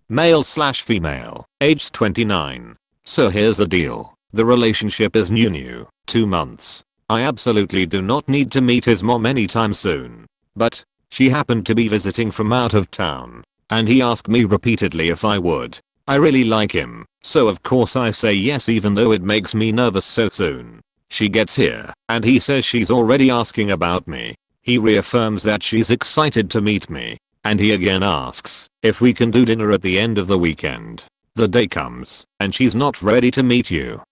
male slash female, age 29. So here's the deal. The relationship is new, 2 months. I absolutely do not need to meet his mom anytime soon. But she happened to be visiting from out of town, and he asked me repeatedly if I would. I really like him, so of course I say yes even though it makes me nervous so soon. She gets here, and he says she's already asking about me. He reaffirms that she's excited to meet me, and he again asks if we can do dinner at the end of the weekend. The day comes, and she's not ready to meet you.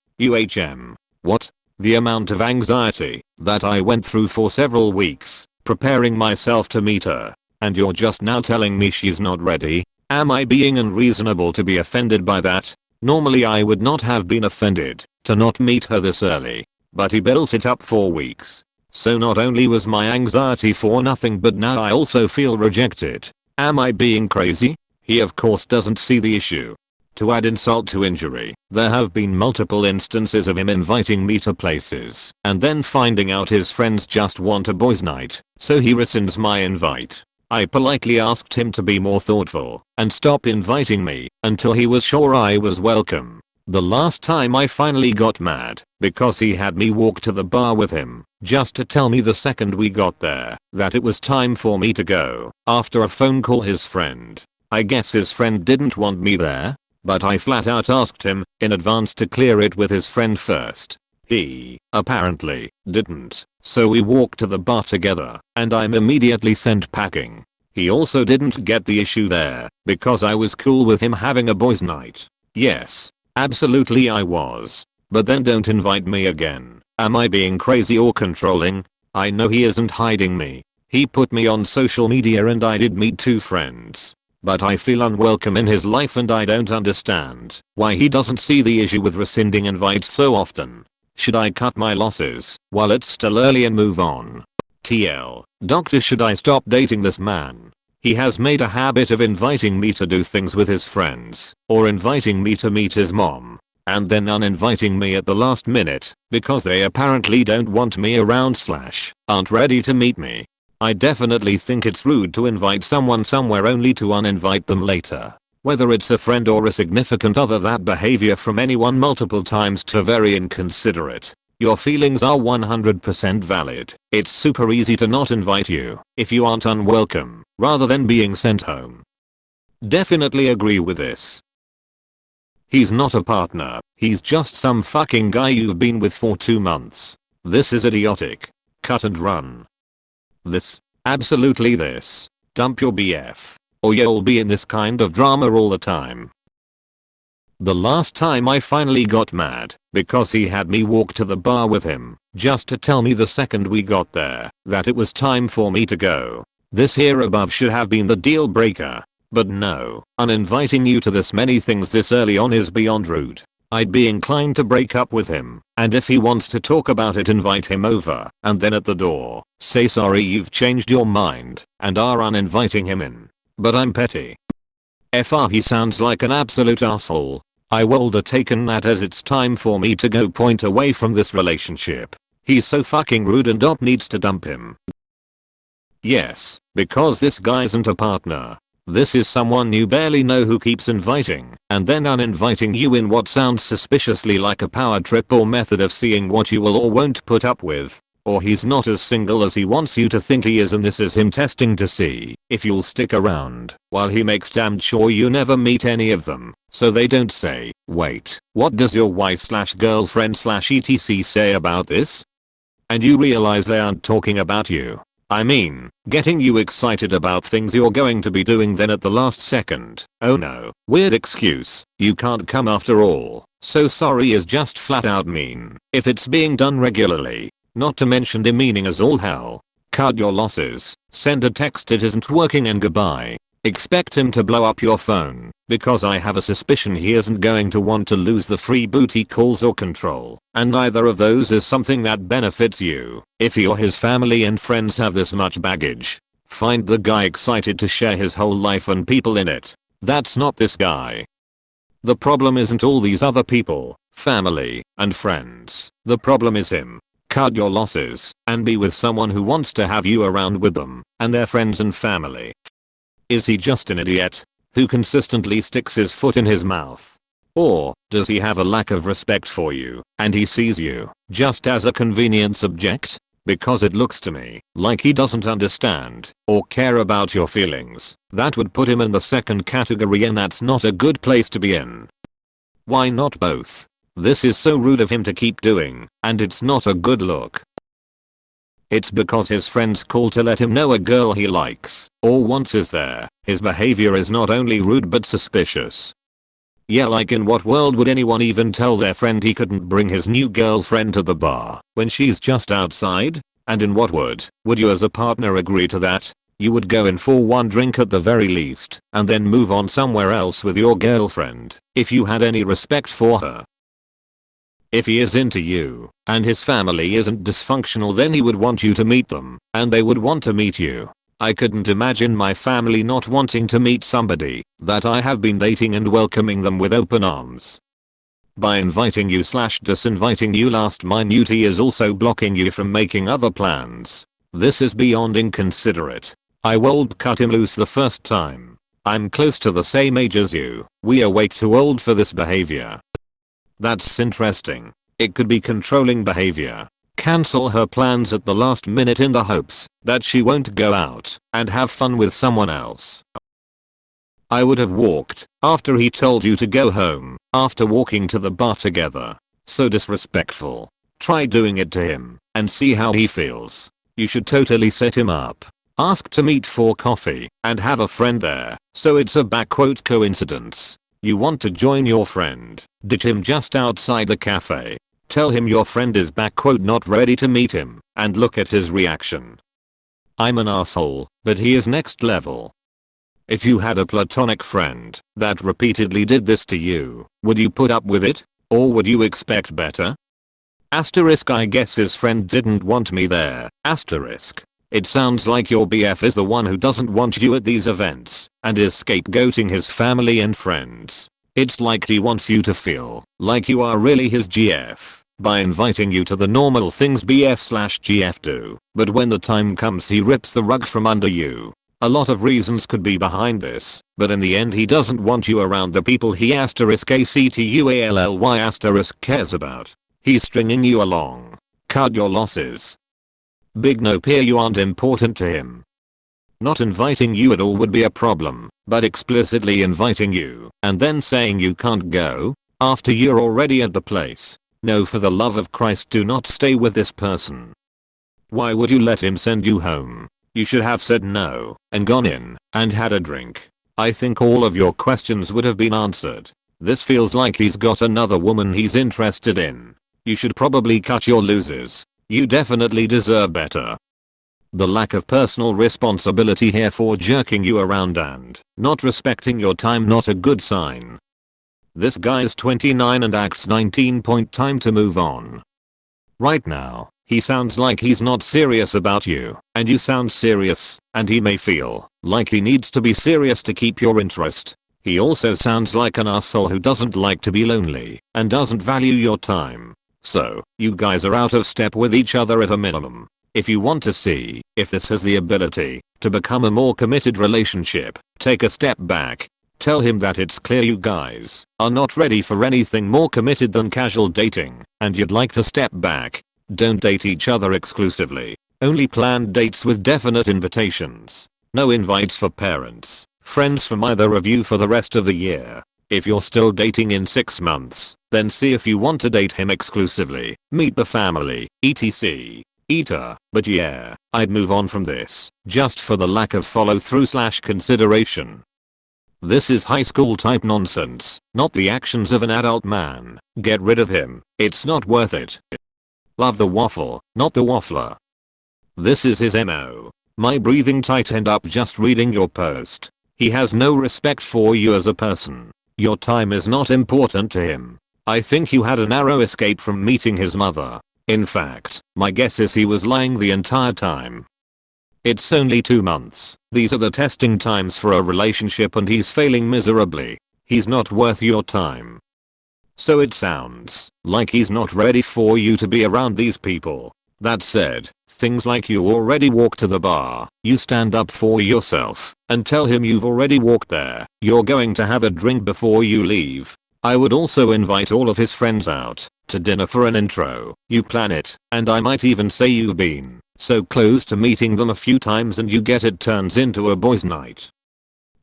What? The amount of anxiety that I went through for several weeks, preparing myself to meet her, and you're just now telling me she's not ready? Am I being unreasonable to be offended by that? Normally I would not have been offended to not meet her this early, but he built it up for weeks. So not only was my anxiety for nothing but now I also feel rejected. Am I being crazy? He of course doesn't see the issue. To add insult to injury, there have been multiple instances of him inviting me to places and then finding out his friends just want a boys' night, so he rescinds my invite. I politely asked him to be more thoughtful and stop inviting me until he was sure I was welcome. The last time I finally got mad because he had me walk to the bar with him just to tell me the second we got there that it was time for me to go after a phone call his friend. I guess his friend didn't want me there, but I flat out asked him in advance to clear it with his friend first. He apparently didn't, so we walked to the bar together and I'm immediately sent packing. He also didn't get the issue there because I was cool with him having a boys' night. Yes, absolutely I was. But then don't invite me again. Am I being crazy or controlling? I know he isn't hiding me. He put me on social media and I did meet 2 friends. But I feel unwelcome in his life and I don't understand why he doesn't see the issue with rescinding invites so often. Should I cut my losses while it's still early and move on? TL. Doctor, should I stop dating this man? He has made a habit of inviting me to do things with his friends or inviting me to meet his mom and then uninviting me at the last minute because they apparently don't want me around / aren't ready to meet me. I definitely think it's rude to invite someone somewhere only to uninvite them later. Whether it's a friend or a significant other, that behavior from anyone multiple times to very inconsiderate. Your feelings are 100% valid. It's super easy to not invite you if you aren't unwelcome rather than being sent home. Definitely agree with this. He's not a partner, he's just some fucking guy you've been with for 2 months. This is idiotic. Cut and run. This. Absolutely this. Dump your BF. Or you'll be in this kind of drama all the time. The last time I finally got mad because he had me walk to the bar with him just to tell me the second we got there that it was time for me to go. This here above should have been the deal breaker. But no, uninviting you to this many things this early on is beyond rude. I'd be inclined to break up with him, and if he wants to talk about it, invite him over and then at the door say sorry you've changed your mind and are uninviting him in. But I'm petty. FR, he sounds like an absolute asshole. I woulda taken that as it's time for me to go point away from this relationship. He's so fucking rude and needs to dump him. Yes, because this guy isn't a partner. This is someone you barely know who keeps inviting and then uninviting you in what sounds suspiciously like a power trip or method of seeing what you will or won't put up with. Or he's not as single as he wants you to think he is, and this is him testing to see if you'll stick around while he makes damn sure you never meet any of them so they don't say, wait, what does your wife / girlfriend / etc say about this? And you realize they aren't talking about you. I mean, getting you excited about things you're going to be doing, then at the last second, oh no, weird excuse, you can't come after all. So sorry is just flat out mean if it's being done regularly, not to mention demeaning as all hell. Cut your losses, send a text it isn't working and goodbye. Expect him to blow up your phone, because I have a suspicion he isn't going to want to lose the free booty calls or control, and neither of those is something that benefits you. If he or his family and friends have this much baggage, find the guy excited to share his whole life and people in it. That's not this guy. The problem isn't all these other people, family, and friends. The problem is him. Cut your losses, and be with someone who wants to have you around with them, and their friends and family. Is he just an idiot? who consistently sticks his foot in his mouth? Or does he have a lack of respect for you and he sees you just as a convenience object? Because it looks to me like he doesn't understand or care about your feelings. That would put him in the second category, and that's not a good place to be in. Why not both? This is so rude of him to keep doing, and it's not a good look. It's because his friends call to let him know a girl he likes or wants is there. His behavior is not only rude but suspicious. Yeah, like in what world would anyone even tell their friend he couldn't bring his new girlfriend to the bar when she's just outside? And in what would you as a partner agree to that? You would go in for one drink at the very least and then move on somewhere else with your girlfriend if you had any respect for her. If he is into you and his family isn't dysfunctional, then he would want you to meet them and they would want to meet you. I couldn't imagine my family not wanting to meet somebody that I have been dating and welcoming them with open arms. By inviting you / disinviting you, last minute he is also blocking you from making other plans. This is beyond inconsiderate. I would cut him loose the first time. I'm close to the same age as you. We are way too old for this behavior. That's interesting. It could be controlling behavior. Cancel her plans at the last minute in the hopes that she won't go out and have fun with someone else. I would have walked after he told you to go home after walking to the bar together. So disrespectful. Try doing it to him and see how he feels. You should totally set him up. Ask to meet for coffee and have a friend there so it's a coincidence. You want to join your friend. Ditch him just outside the cafe. Tell him your friend is not ready to meet him and look at his reaction. I'm an asshole, but he is next level. If you had a platonic friend that repeatedly did this to you, would you put up with it? Or would you expect better? Asterisk, I guess his friend didn't want me there. Asterisk. It sounds like your BF is the one who doesn't want you at these events and is scapegoating his family and friends. It's like he wants you to feel like you are really his GF by inviting you to the normal things BF/GF do, but when the time comes he rips the rug from under you. A lot of reasons could be behind this, but in the end he doesn't want you around the people he *ACTUALLY* cares about. He's stringing you along. Cut your losses. Big nope here, you aren't important to him. Not inviting you at all would be a problem, but explicitly inviting you and then saying you can't go after you're already at the place. No, for the love of Christ, do not stay with this person. Why would you let him send you home? You should have said no and gone in and had a drink. I think all of your questions would have been answered. This feels like he's got another woman he's interested in. You should probably cut your losers. You definitely deserve better. The lack of personal responsibility here for jerking you around and not respecting your time, not a good sign. This guy's 29 and acts 19. Time to move on. Right now, he sounds like he's not serious about you, and you sound serious, and he may feel like he needs to be serious to keep your interest. He also sounds like an asshole who doesn't like to be lonely and doesn't value your time. So, you guys are out of step with each other at a minimum. If you want to see if this has the ability to become a more committed relationship, take a step back. Tell him that it's clear you guys are not ready for anything more committed than casual dating, and you'd like to step back. Don't date each other exclusively. Only planned dates with definite invitations. No invites for parents, friends from either of you for the rest of the year. If you're still dating in 6 months, then see if you want to date him exclusively, meet the family, etc. But yeah, I'd move on from this, just for the lack of follow through / consideration. This is high school type nonsense, not the actions of an adult man. Get rid of him, it's not worth it. Love the waffle, not the waffler. This is his MO. My breathing tightened up just reading your post. He has no respect for you as a person. Your time is not important to him. I think you had a narrow escape from meeting his mother. In fact, my guess is he was lying the entire time. It's only 2 months. These are the testing times for a relationship and he's failing miserably. He's not worth your time. So it sounds like he's not ready for you to be around these people. That said, Things like you already walk to the bar, you stand up for yourself, and tell him you've already walked there, you're going to have a drink before you leave. I would also invite all of his friends out to dinner for an intro. You plan it, and I might even say you've been so close to meeting them a few times and you get it turns into a boys' night.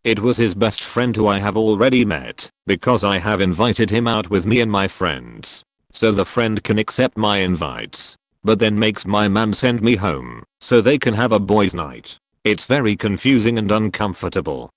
It was his best friend who I have already met, because I have invited him out with me and my friends. So the friend can accept my invites, but then makes my man send me home so they can have a boys' night. It's very confusing and uncomfortable.